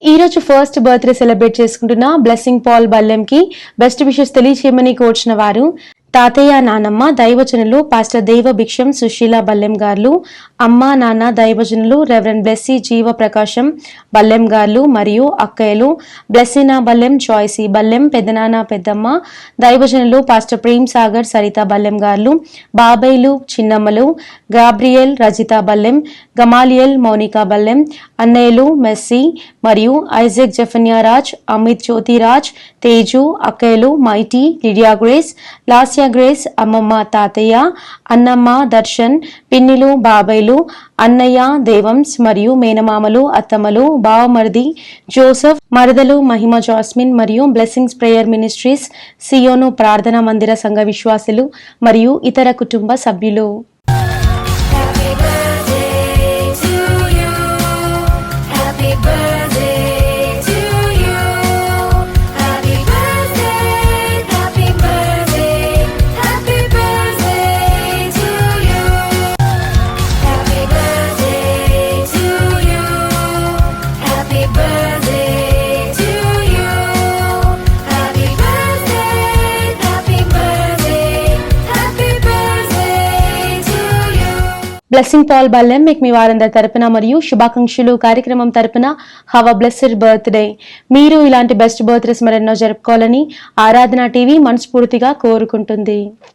ఈ రోజు first birthday celebrate చేసుకుంటున్న బ్లెస్సింగ్ పాల్ బల్లెంకి బెస్ట్ విషెస్ తెలియచేయమని కోర్చిన వారు తాతయ్య నానమ్మ దైవజనులు పాస్టర్ దైవ భిక్షం సుశీల బల్లెం గారు, అమ్మ నాన్న దైవజనులు రెవరెండ్ బ్లెస్సీ జీవ ప్రకాశం బల్లెం గారు మరియు అక్కయ్యలు బ్లెస్సీనా బల్లెం, జాయ్సీ బల్లెం, పెద్దనాన్న పెద్దమ్మ దైవజనులు పాస్టర్ ప్రేమ్ సాగర్ సరిత బల్లెం గారు, బాబాయ్లు చిన్నమ్మలు గాబ్రియల్ రజిత బల్లెం, గమాలియల్ మౌనికా బల్లెం, అన్నయ్యలు మెస్సీ మరియు ఐజక్ జఫన్యా రాజ్, అమిత్ జ్యోతిరాజ్, తేజు, అక్కయ్యలు Mighty, Lydia Grace, Lasya Grace, అమ్మమ్మ తాతయ్య, అన్నమ్మ దర్శన్, పిన్నిలు బాబాయ్లు, అన్నయ్య దేవంస్ మరియు మేనమామలు అత్తమ్మలు, బావమరిది జోసెఫ్, మరదలు మహిమ జాస్మిన్ మరియు బ్లెస్సింగ్స్ ప్రేయర్ మినిస్ట్రీస్ సియోను ప్రార్థనా మందిర సంఘ విశ్వాసులు మరియు ఇతర కుటుంబ సభ్యులు. బ్లెస్సింగ్ పాల్ బల్లెం మీకు మీ వారందరి తరపున మరియు శుభాకాంక్షలు కార్యక్రమం తరపున హావ్ అ బ్లెస్డ్ బర్త్డే. మీరు ఇలాంటి బెస్ట్ బర్త్డేస్ మరెన్నో జరుపుకోవాలని ఆరాధన టీవీ మనస్ఫూర్తిగా కోరుకుంటుంది.